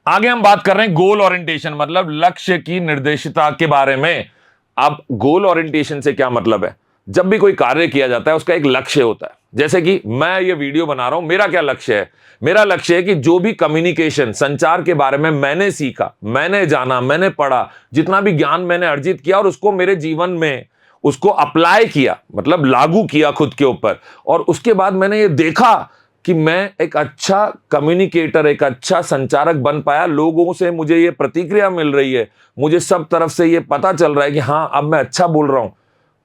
आगे हम बात कर रहे हैं गोल ओरिएंटेशन, मतलब लक्ष्य की निर्देशिता के बारे में। अब गोल ओरिएंटेशन से क्या मतलब है? जब भी कोई कार्य किया जाता है उसका एक लक्ष्य होता है। जैसे कि मैं ये वीडियो बना रहा हूं, मेरा क्या लक्ष्य है? मेरा लक्ष्य है कि जो भी कम्युनिकेशन, संचार के बारे में मैंने सीखा, मैंने जाना, मैंने पढ़ा, जितना भी ज्ञान मैंने अर्जित किया और उसको मेरे जीवन में उसको अप्लाई किया, मतलब लागू किया खुद के ऊपर, और उसके बाद मैंने ये देखा कि मैं एक अच्छा कम्युनिकेटर, एक अच्छा संचारक बन पाया, लोगों से मुझे ये प्रतिक्रिया मिल रही है, मुझे सब तरफ से ये पता चल रहा है कि हाँ अब मैं अच्छा बोल रहा हूं।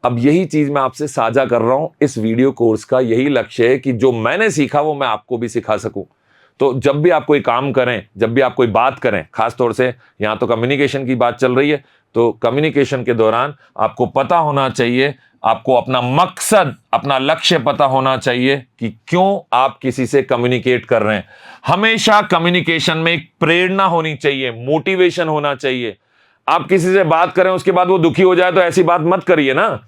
अब यही चीज मैं आपसे साझा कर रहा हूं। इस वीडियो कोर्स का यही लक्ष्य है कि जो मैंने सीखा वो मैं आपको भी सिखा सकूं। तो जब भी आप कोई काम करें, जब भी आप कोई बात करें, खासतौर से यहां तो कम्युनिकेशन की बात चल रही है, तो कम्युनिकेशन के दौरान आपको पता होना चाहिए, आपको अपना मकसद, अपना लक्ष्य पता होना चाहिए कि क्यों आप किसी से कम्युनिकेट कर रहे हैं। हमेशा कम्युनिकेशन में एक प्रेरणा होनी चाहिए, मोटिवेशन होना चाहिए। आप किसी से बात करें उसके बाद वो दुखी हो जाए तो ऐसी बात मत करिए ना।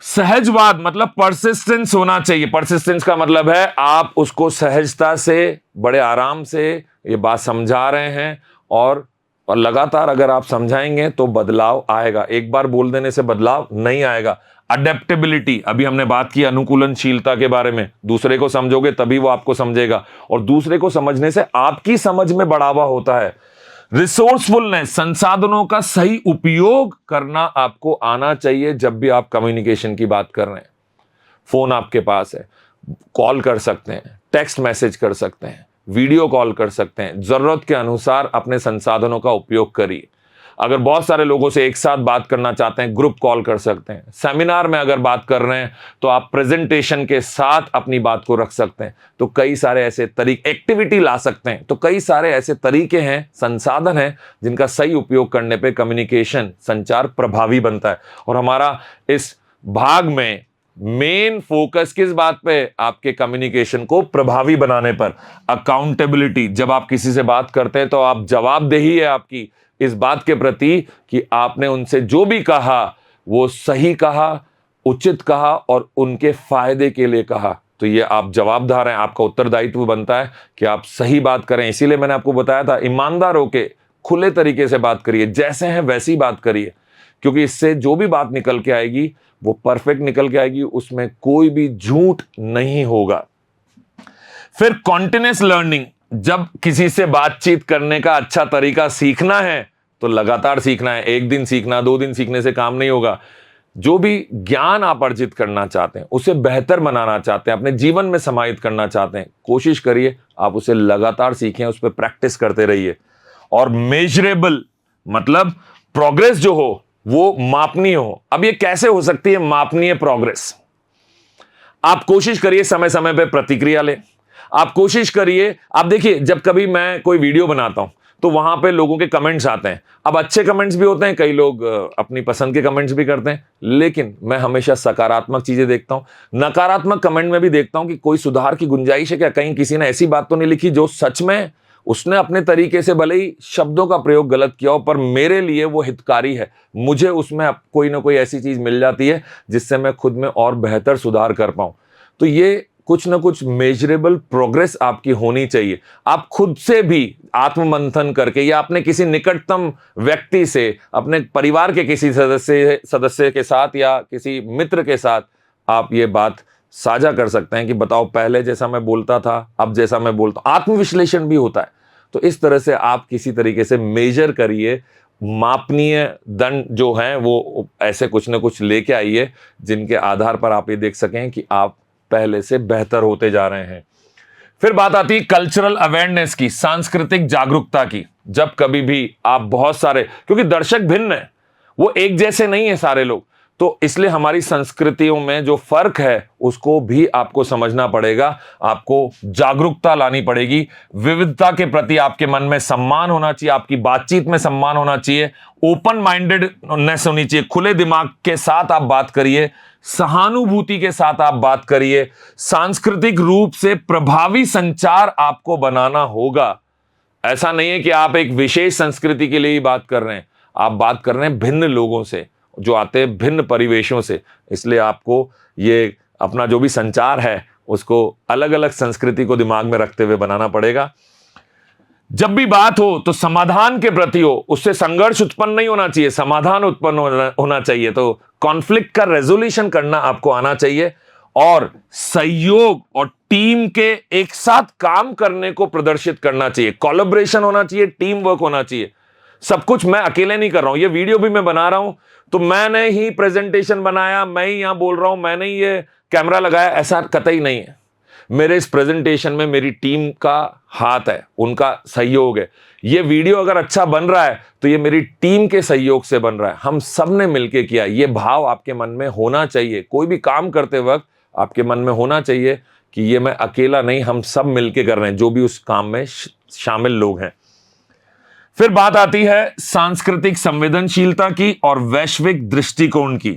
सहजवाद मतलब परसिस्टेंस होना चाहिए। परसिस्टेंस का मतलब है आप उसको सहजता से, बड़े आराम से ये बात समझा रहे हैं, और लगातार अगर आप समझाएंगे तो बदलाव आएगा। एक बार बोल देने से बदलाव नहीं आएगा। अडेप्टेबिलिटी, अभी हमने बात की अनुकूलनशीलता के बारे में। दूसरे को समझोगे तभी वो आपको समझेगा, और दूसरे को समझने से आपकी समझ में बढ़ावा होता है। रिसोर्सफुलनेस, संसाधनों का सही उपयोग करना आपको आना चाहिए। जब भी आप कम्युनिकेशन की बात कर रहे हैं, फोन आपके पास है, कॉल कर सकते हैं, टेक्स्ट मैसेज कर सकते हैं, वीडियो कॉल कर सकते हैं। जरूरत के अनुसार अपने संसाधनों का उपयोग करिए। अगर बहुत सारे लोगों से एक साथ बात करना चाहते हैं, ग्रुप कॉल कर सकते हैं। सेमिनार में अगर बात कर रहे हैं तो आप प्रेजेंटेशन के साथ अपनी बात को रख सकते हैं। तो कई सारे ऐसे तरीके, एक्टिविटी ला सकते हैं। तो कई सारे ऐसे तरीके हैं, संसाधन हैं, जिनका सही उपयोग करने पे कम्युनिकेशन, संचार प्रभावी बनता है। और हमारा इस भाग में मेन फोकस किस बात पे? आपके कम्युनिकेशन को प्रभावी बनाने पर। अकाउंटेबिलिटी, जब आप किसी से बात करते हैं तो आप जवाबदेही है आपकी इस बात के प्रति कि आपने उनसे जो भी कहा वो सही कहा, उचित कहा और उनके फायदे के लिए कहा। तो ये आप जवाबदार हैं, आपका उत्तरदायित्व बनता है कि आप सही बात करें। इसीलिए मैंने आपको बताया था, ईमानदार होके खुले तरीके से बात करिए, जैसे हैं वैसी बात करिए, क्योंकि इससे जो भी बात निकल के आएगी वो परफेक्ट निकल के आएगी, उसमें कोई भी झूठ नहीं होगा। फिर कॉन्टिन्यूअस लर्निंग, जब किसी से बातचीत करने का अच्छा तरीका सीखना है तो लगातार सीखना है। एक दिन सीखना, 2 दिन सीखने से काम नहीं होगा। जो भी ज्ञान आप अर्जित करना चाहते हैं, उसे बेहतर बनाना चाहते हैं, अपने जीवन में समाहित करना चाहते हैं, कोशिश करिए आप उसे लगातार सीखें, उस पर प्रैक्टिस करते रहिए। और मेजरेबल मतलब प्रोग्रेस जो हो वो मापनीय हो। अब ये कैसे हो सकती है मापनीय प्रोग्रेस? आप कोशिश करिए समय समय पे प्रतिक्रिया लें। आप कोशिश करिए, आप देखिए जब कभी मैं कोई वीडियो बनाता हूं तो वहां पे लोगों के कमेंट्स आते हैं। अब अच्छे कमेंट्स भी होते हैं, कई लोग अपनी पसंद के कमेंट्स भी करते हैं, लेकिन मैं हमेशा सकारात्मक चीजें देखता हूं। नकारात्मक कमेंट में भी देखता हूं कि कोई सुधार की गुंजाइश है क्या, कहीं किसी ने ऐसी बात तो नहीं लिखी जो सच में उसने अपने तरीके से भले ही शब्दों का प्रयोग गलत किया हो, पर मेरे लिए वो हितकारी है। मुझे उसमें कोई ना कोई ऐसी चीज मिल जाती है जिससे मैं खुद में और बेहतर सुधार कर पाऊं। तो ये कुछ ना कुछ मेजरेबल प्रोग्रेस आपकी होनी चाहिए। आप खुद से भी आत्ममंथन करके या अपने किसी निकटतम व्यक्ति से, अपने परिवार के किसी सदस्य के साथ या किसी मित्र के साथ आप ये बात साझा कर सकते हैं कि बताओ पहले जैसा मैं बोलता था, अब जैसा मैं बोलता हूं। आत्मविश्लेषण भी होता है। तो इस तरह से आप किसी तरीके से मेजर करिए, मापनीय दंड जो हैं वो ऐसे कुछ ना कुछ लेके आइए जिनके आधार पर आप ये देख सकें कि आप पहले से बेहतर होते जा रहे हैं। फिर बात आती है कल्चरल अवेयरनेस की, सांस्कृतिक जागरूकता की। जब कभी भी आप बहुत सारे, क्योंकि दर्शक भिन्न है, वो एक जैसे नहीं है सारे लोग, तो इसलिए हमारी संस्कृतियों में जो फर्क है उसको भी आपको समझना पड़ेगा, आपको जागरूकता लानी पड़ेगी। विविधता के प्रति आपके मन में सम्मान होना चाहिए, आपकी बातचीत में सम्मान होना चाहिए, ओपन माइंडेडनेस होनी चाहिए, खुले दिमाग के साथ आप बात करिए, सहानुभूति के साथ आप बात करिए। सांस्कृतिक रूप से प्रभावी संचार आपको बनाना होगा। ऐसा नहीं है कि आप एक विशेष संस्कृति के लिए ही बात कर रहे हैं, आप बात कर रहे हैं भिन्न लोगों से जो आते हैं भिन्न परिवेशों से। इसलिए आपको ये अपना जो भी संचार है उसको अलग अलग संस्कृति को दिमाग में रखते हुए बनाना पड़ेगा। जब भी बात हो तो समाधान के प्रति हो, उससे संघर्ष उत्पन्न नहीं होना चाहिए, समाधान उत्पन्न होना चाहिए। तो कॉन्फ्लिक्ट का रेजोल्यूशन करना आपको आना चाहिए और सहयोग और टीम के एक साथ काम करने को प्रदर्शित करना चाहिए। कोलैबोरेशन होना चाहिए, टीम वर्क होना चाहिए। सब कुछ मैं अकेले नहीं कर रहा हूं, ये वीडियो भी मैं बना रहा हूं तो मैंने ही प्रेजेंटेशन बनाया, मैं ही यहां बोल रहा हूं, मैंने ही ये कैमरा लगाया, ऐसा कतई नहीं है। मेरे इस प्रेजेंटेशन में मेरी टीम का हाथ है, उनका सहयोग है। ये वीडियो अगर अच्छा बन रहा है तो ये मेरी टीम के सहयोग से बन रहा है, हम सब ने मिलकर किया। ये भाव आपके मन में होना चाहिए, कोई भी काम करते वक्त आपके मन में होना चाहिए कि ये मैं अकेला नहीं, हम सब मिलकर कर रहे हैं, जो भी उस काम में शामिल लोग हैं। फिर बात आती है सांस्कृतिक संवेदनशीलता की और वैश्विक दृष्टिकोण की।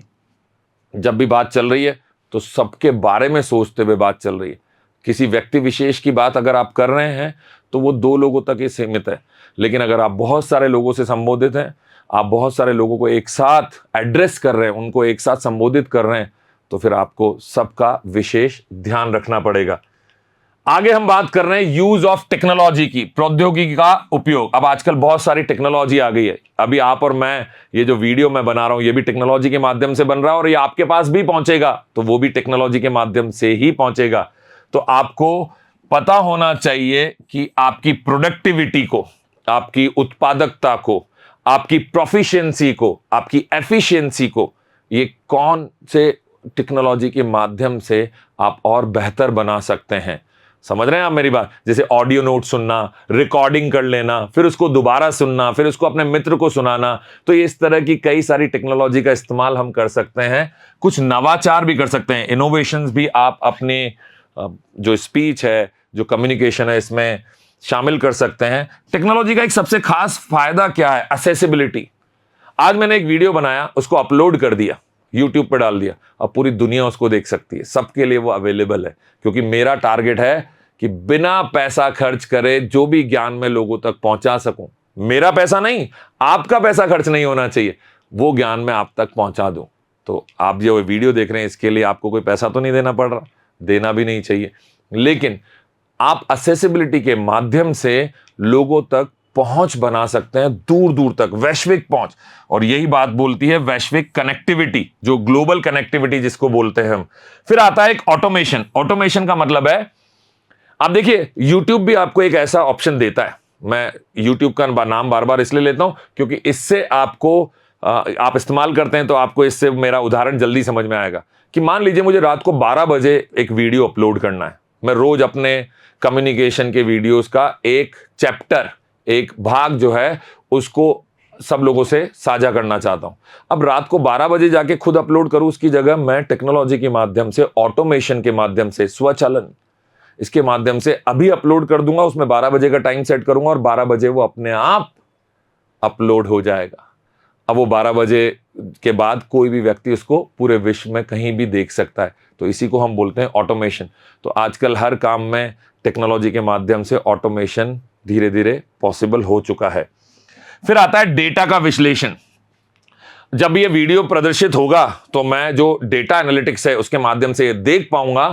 जब भी बात चल रही है तो सबके बारे में सोचते हुए बात चल रही है। किसी व्यक्ति विशेष की बात अगर आप कर रहे हैं तो वो 2 लोगों तक ही सीमित है, लेकिन अगर आप बहुत सारे लोगों से संबोधित हैं, आप बहुत सारे लोगों को एक साथ एड्रेस कर रहे हैं, उनको एक साथ संबोधित कर रहे हैं, तो फिर आपको सबका विशेष ध्यान रखना पड़ेगा। आगे हम बात कर रहे हैं यूज ऑफ टेक्नोलॉजी की, प्रौद्योगिकी का उपयोग। अब आजकल बहुत सारी टेक्नोलॉजी आ गई है। अभी आप और मैं, ये जो वीडियो मैं बना रहा हूं, ये भी टेक्नोलॉजी के माध्यम से बन रहा है और ये आपके पास भी पहुंचेगा तो वो भी टेक्नोलॉजी के माध्यम से ही पहुंचेगा। तो आपको पता होना चाहिए कि आपकी प्रोडक्टिविटी को, आपकी उत्पादकता को, आपकी प्रोफिशिएंसी को, आपकी एफिशिएंसी को, ये कौन से टेक्नोलॉजी के माध्यम से आप और बेहतर बना सकते हैं। समझ रहे हैं आप मेरी बात? जैसे ऑडियो नोट सुनना, रिकॉर्डिंग कर लेना, फिर उसको दोबारा सुनना, फिर उसको अपने मित्र को सुनाना। तो ये इस तरह की कई सारी टेक्नोलॉजी का इस्तेमाल हम कर सकते हैं। कुछ नवाचार भी कर सकते हैं, इनोवेशंस भी आप अपने जो स्पीच है, जो कम्युनिकेशन है, इसमें शामिल कर सकते हैं। टेक्नोलॉजी का एक सबसे खास फायदा क्या है? एक्सेसिबिलिटी। आज मैंने एक वीडियो बनाया, उसको अपलोड कर दिया, यूट्यूब पर डाल दिया, अब पूरी दुनिया उसको देख सकती है, सबके लिए वो अवेलेबल है। क्योंकि मेरा टारगेट है कि बिना पैसा खर्च करे जो भी ज्ञान मैं लोगों तक पहुंचा सकूं। मेरा पैसा नहीं, आपका पैसा खर्च नहीं होना चाहिए, वो ज्ञान मैं आप तक पहुंचा दूं। तो आप जो वीडियो देख रहे हैं, इसके लिए आपको कोई पैसा तो नहीं देना पड़ रहा, देना भी नहीं चाहिए, लेकिन आप एक्सेसिबिलिटी के माध्यम से लोगों तक पहुंच बना सकते हैं, दूर दूर तक, वैश्विक पहुंच। और यही बात बोलती है वैश्विक कनेक्टिविटी, जो ग्लोबल कनेक्टिविटी जिसको बोलते हैं हम। फिर आता है एक ऑटोमेशन। ऑटोमेशन का मतलब है, आप देखिए, YouTube भी आपको एक ऐसा ऑप्शन देता है। मैं YouTube का नाम बार बार इसलिए लेता हूं क्योंकि इससे आपको आप इस्तेमाल करते हैं तो आपको इससे मेरा उदाहरण जल्दी समझ में आएगा। कि मान लीजिए मुझे रात को 12 बजे एक वीडियो अपलोड करना है। मैं रोज अपने कम्युनिकेशन के वीडियोस का एक चैप्टर, एक भाग जो है, उसको सब लोगों से साझा करना चाहता हूं। अब रात को 12 बजे जाके खुद अपलोड करूं, उसकी जगह मैं टेक्नोलॉजी के माध्यम से, ऑटोमेशन के माध्यम से, स्वचालन, इसके माध्यम से अभी अपलोड कर दूंगा। उसमें 12 बजे का टाइम सेट करूंगा और 12 बजे वो अपने आप अपलोड हो जाएगा। अब वो 12 बजे के बाद कोई भी व्यक्ति उसको पूरे विश्व में कहीं भी देख सकता है। तो इसी को हम बोलते हैं ऑटोमेशन। तो आजकल हर काम में टेक्नोलॉजी के माध्यम से ऑटोमेशन धीरे धीरे पॉसिबल हो चुका है। फिर आता है डेटा का विश्लेषण। जब ये वीडियो प्रदर्शित होगा तो मैं जो डेटा एनालिटिक्स है उसके माध्यम से देख पाऊंगा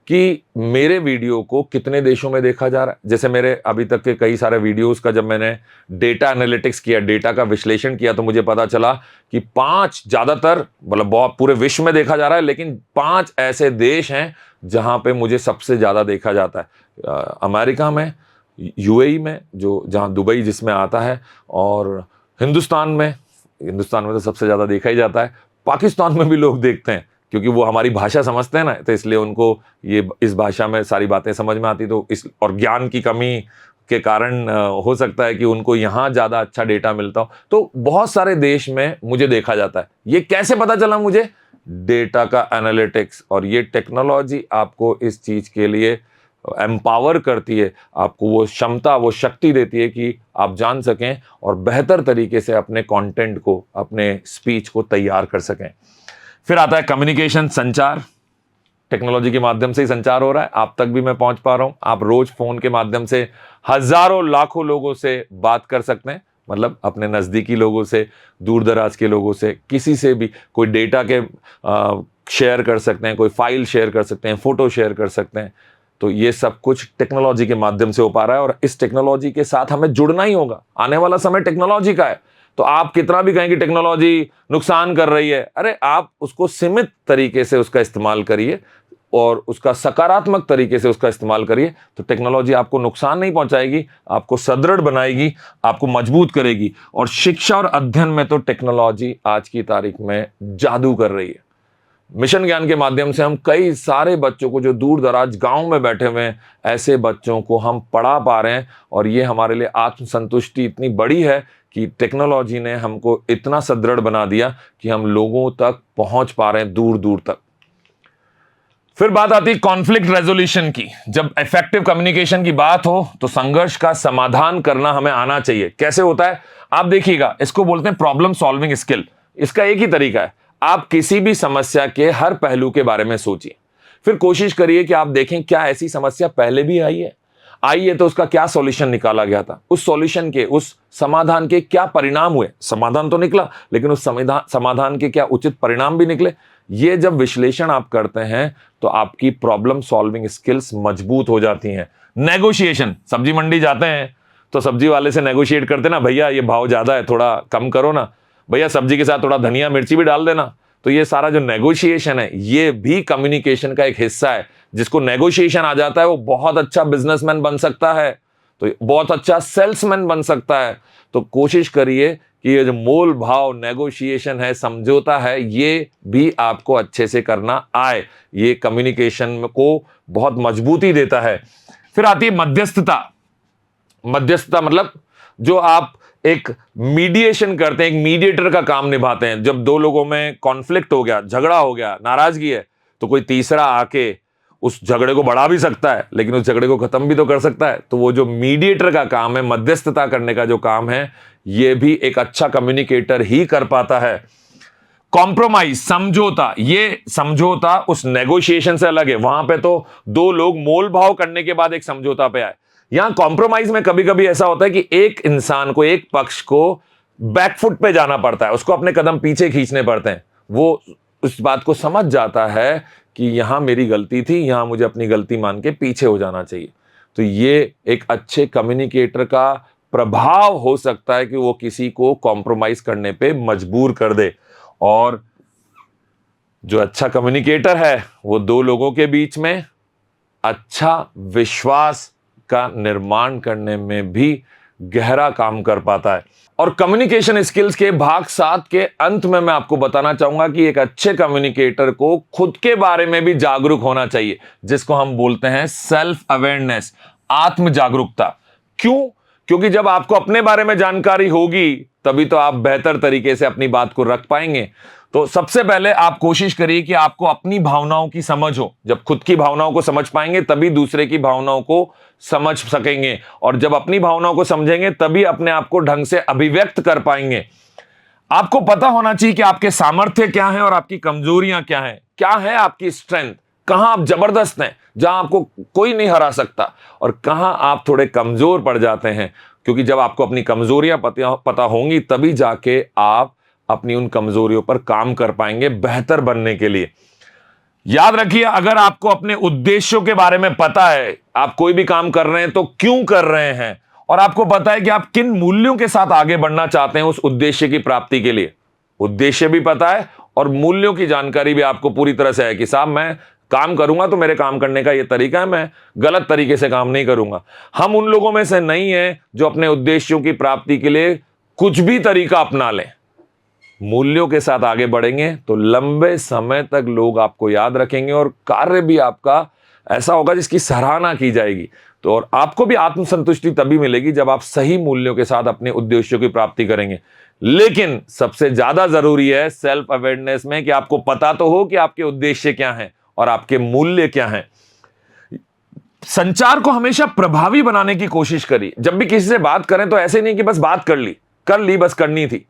कि मेरे वीडियो को कितने देशों में देखा जा रहा है। जैसे मेरे अभी तक के कई सारे वीडियोस का जब मैंने डेटा एनालिटिक्स किया, डेटा का विश्लेषण किया, तो मुझे पता चला कि 5 ज्यादातर, मतलब बहुत पूरे विश्व में देखा जा रहा है, लेकिन 5 ऐसे देश हैं जहां पे मुझे सबसे ज्यादा देखा जाता है। अमेरिका में, यूएई में, जो जहां दुबई जिसमें आता है, और हिंदुस्तान में तो सबसे ज्यादा देखा ही जाता है। पाकिस्तान में भी लोग देखते हैं क्योंकि वो हमारी भाषा समझते हैं ना, तो इसलिए उनको ये इस भाषा में सारी बातें समझ में आती। तो इस और ज्ञान की कमी के कारण हो सकता है कि उनको यहाँ ज़्यादा अच्छा डेटा मिलता हो। तो बहुत सारे देश में मुझे देखा जाता है। ये कैसे पता चला मुझे? डेटा का एनालिटिक्स। और ये टेक्नोलॉजी आपको इस चीज़ के लिए एम्पावर करती है, आपको वो क्षमता, वो शक्ति देती है कि आप जान सकें और बेहतर तरीके से अपने कंटेंट को, अपने स्पीच को तैयार कर सकें। फिर आता है कम्युनिकेशन, संचार। टेक्नोलॉजी के माध्यम से ही संचार हो रहा है, आप तक भी मैं पहुंच पा रहा हूं। आप रोज फोन के माध्यम से हजारों लाखों लोगों से बात कर सकते हैं, मतलब अपने नजदीकी लोगों से, दूर दराज के लोगों से, किसी से भी कोई डेटा के शेयर कर सकते हैं, कोई फाइल शेयर कर सकते हैं, फोटो शेयर कर सकते हैं। तो ये सब कुछ टेक्नोलॉजी के माध्यम से हो पा रहा है और इस टेक्नोलॉजी के साथ हमें जुड़ना ही होगा। आने वाला समय टेक्नोलॉजी का है, तो आप कितना भी कहें कि टेक्नोलॉजी नुकसान कर रही है, अरे आप उसको सीमित तरीके से उसका इस्तेमाल करिए और उसका सकारात्मक तरीके से उसका इस्तेमाल करिए, तो टेक्नोलॉजी आपको नुकसान नहीं पहुंचाएगी, आपको सुदृढ़ बनाएगी, आपको मजबूत करेगी। और शिक्षा और अध्ययन में तो टेक्नोलॉजी आज की तारीख में जादू कर रही है। मिशन ज्ञान के माध्यम से हम कई सारे बच्चों को जो दूर दराज गांव में बैठे हुए हैं, ऐसे बच्चों को हम पढ़ा पा रहे हैं और ये हमारे लिए आत्मसंतुष्टि इतनी बड़ी है कि टेक्नोलॉजी ने हमको इतना सुदृढ़ बना दिया कि हम लोगों तक पहुंच पा रहे हैं, दूर दूर तक। फिर बात आती है कॉन्फ्लिक्ट रेजोल्यूशन की। जब इफेक्टिव कम्युनिकेशन की बात हो तो संघर्ष का समाधान करना हमें आना चाहिए। कैसे होता है आप देखिएगा, इसको बोलते हैं प्रॉब्लम सॉल्विंग स्किल। इसका एक ही तरीका है, आप किसी भी समस्या के हर पहलू के बारे में सोचिए, फिर कोशिश करिए कि आप देखें क्या ऐसी समस्या पहले भी आई है तो उसका क्या सॉल्यूशन निकाला गया था, उस सॉल्यूशन के, उस समाधान के क्या परिणाम हुए। समाधान तो निकला, लेकिन उस समाधान के क्या उचित परिणाम भी निकले। ये जब विश्लेषण आप करते हैं तो आपकी प्रॉब्लम सॉल्विंग स्किल्स मजबूत हो जाती हैं। नेगोशिएशन, सब्जी मंडी जाते हैं तो सब्जी वाले से नेगोशिएट करते ना, भैया ये भाव ज्यादा है, थोड़ा कम करो ना, भैया सब्जी के साथ थोड़ा धनिया मिर्ची भी डाल देना। तो ये सारा जो नेगोशिएशन है ये भी कम्युनिकेशन का एक हिस्सा है। जिसको नेगोशिएशन आ जाता है वो बहुत अच्छा बिजनेसमैन बन सकता है, तो बहुत अच्छा सेल्समैन बन सकता है। तो कोशिश करिए कि ये जो मोल भाव नेगोशिएशन है, समझौता है, ये भी आपको अच्छे से करना आए। ये कम्युनिकेशन को बहुत मजबूती देता है। फिर आती है मध्यस्थता। मध्यस्थता मतलब जो आप एक मीडिएशन करते हैं, एक मीडिएटर का काम निभाते हैं। जब दो लोगों में कॉन्फ्लिक्ट हो गया, झगड़ा हो गया, नाराजगी है, तो कोई तीसरा आके उस झगड़े को बढ़ा भी सकता है, लेकिन उस झगड़े को खत्म भी तो कर सकता है। तो वो जो मीडिएटर का काम है, मध्यस्थता करने का जो काम है, ये भी एक अच्छा कम्युनिकेटर ही कर पाता है। कॉम्प्रोमाइज, समझौता, ये समझौता उस नेगोशिएशन से अलग है। वहां पे तो दो लोग मोल भाव करने के बाद एक समझौता पे आए। यहां कॉम्प्रोमाइज में कभी कभी ऐसा होता है कि एक इंसान को, एक पक्ष को बैकफुट पे जाना पड़ता है, उसको अपने कदम पीछे खींचने पड़ते हैं। वो उस बात को समझ जाता है कि यहां मेरी गलती थी, यहां मुझे अपनी गलती मान के पीछे हो जाना चाहिए। तो ये एक अच्छे कम्युनिकेटर का प्रभाव हो सकता है कि वो किसी को कॉम्प्रोमाइज करने पे मजबूर कर दे। और जो अच्छा कम्युनिकेटर है वो दो लोगों के बीच में अच्छा विश्वास का निर्माण करने में भी गहरा काम कर पाता है। और कम्युनिकेशन स्किल्स के भाग 7 के अंत में मैं आपको बताना चाहूंगा कि एक अच्छे कम्युनिकेटर को खुद के बारे में भी जागरूक होना चाहिए, जिसको हम बोलते हैं सेल्फ अवेयरनेस, आत्म जागरूकता। क्यों? क्योंकि जब आपको अपने बारे में जानकारी होगी तभी तो आप बेहतर तरीके से अपनी बात को रख पाएंगे। तो सबसे पहले आप कोशिश करिए कि आपको अपनी भावनाओं की समझ हो। जब खुद की भावनाओं को समझ पाएंगे तभी दूसरे की भावनाओं को समझ सकेंगे, और जब अपनी भावनाओं को समझेंगे तभी अपने आप को ढंग से अभिव्यक्त कर पाएंगे। आपको पता होना चाहिए कि आपके सामर्थ्य क्या हैं और आपकी कमजोरियां क्या हैं, क्या है आपकी स्ट्रेंथ, कहां आप जबरदस्त हैं, जहां आपको कोई नहीं हरा सकता, और कहां आप थोड़े कमजोर पड़ जाते हैं। क्योंकि जब आपको अपनी कमजोरियां पता होंगी तभी जाके आप अपनी उन कमजोरियों पर काम कर पाएंगे बेहतर बनने के लिए। याद रखिए, अगर आपको अपने उद्देश्यों के बारे में पता है, आप कोई भी काम कर रहे हैं तो क्यों कर रहे हैं, और आपको पता है कि आप किन मूल्यों के साथ आगे बढ़ना चाहते हैं उस उद्देश्य की प्राप्ति के लिए, उद्देश्य भी पता है और मूल्यों की जानकारी भी आपको पूरी तरह से है कि साहब मैं काम करूंगा तो मेरे काम करने का ये तरीका है, मैं गलत तरीके से काम नहीं करूंगा। हम उन लोगों में से नहीं है जो अपने उद्देश्यों की प्राप्ति के लिए कुछ भी तरीका अपना लें। मूल्यों के साथ आगे बढ़ेंगे तो लंबे समय तक लोग आपको याद रखेंगे और कार्य भी आपका ऐसा होगा जिसकी सराहना की जाएगी। तो और आपको भी आत्मसंतुष्टि तभी मिलेगी जब आप सही मूल्यों के साथ अपने उद्देश्यों की प्राप्ति करेंगे। लेकिन सबसे ज्यादा जरूरी है सेल्फ अवेयरनेस में कि आपको पता तो हो कि आपके उद्देश्य क्या हैं और आपके मूल्य क्या हैं। संचार को हमेशा प्रभावी बनाने की कोशिश करिए। जब भी किसी से बात करें तो ऐसे नहीं कि बस बात कर ली बस करनी थी।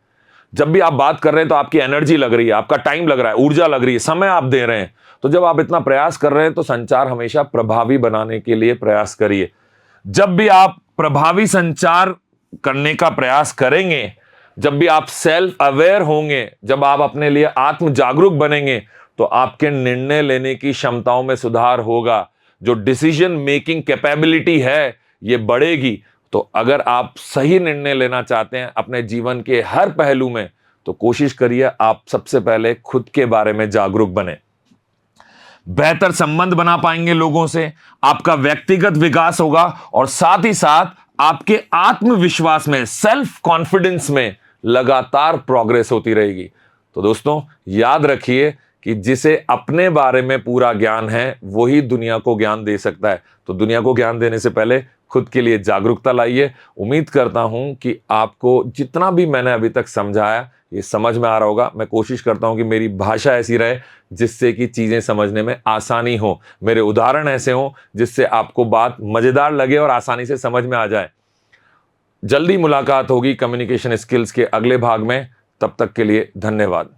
जब भी आप बात कर रहे हैं तो आपकी एनर्जी लग रही है, आपका टाइम लग रहा है, ऊर्जा लग रही है, समय आप दे रहे हैं। तो जब आप इतना प्रयास कर रहे हैं तो संचार हमेशा प्रभावी बनाने के लिए प्रयास करिए। जब भी आप प्रभावी संचार करने का प्रयास करेंगे, जब भी आप सेल्फ अवेयर होंगे, जब आप अपने लिए आत्म जागरूक बनेंगे, तो आपके निर्णय लेने की क्षमताओं में सुधार होगा। जो डिसीजन मेकिंग कैपेबिलिटी है ये बढ़ेगी। तो अगर आप सही निर्णय लेना चाहते हैं अपने जीवन के हर पहलू में, तो कोशिश करिए आप सबसे पहले खुद के बारे में जागरूक बने। बेहतर संबंध बना पाएंगे लोगों से, आपका व्यक्तिगत विकास होगा और साथ ही साथ आपके आत्मविश्वास में, सेल्फ कॉन्फिडेंस में लगातार प्रोग्रेस होती रहेगी। तो दोस्तों याद रखिए कि जिसे अपने बारे में पूरा ज्ञान है वही दुनिया को ज्ञान दे सकता है। तो दुनिया को ज्ञान देने से पहले खुद के लिए जागरूकता लाइए। उम्मीद करता हूं कि आपको जितना भी मैंने अभी तक समझाया ये समझ में आ रहा होगा। मैं कोशिश करता हूं कि मेरी भाषा ऐसी रहे जिससे कि चीजें समझने में आसानी हो, मेरे उदाहरण ऐसे हों जिससे आपको बात मजेदार लगे और आसानी से समझ में आ जाए। जल्दी मुलाकात होगी कम्युनिकेशन स्किल्स के अगले भाग में। तब तक के लिए धन्यवाद।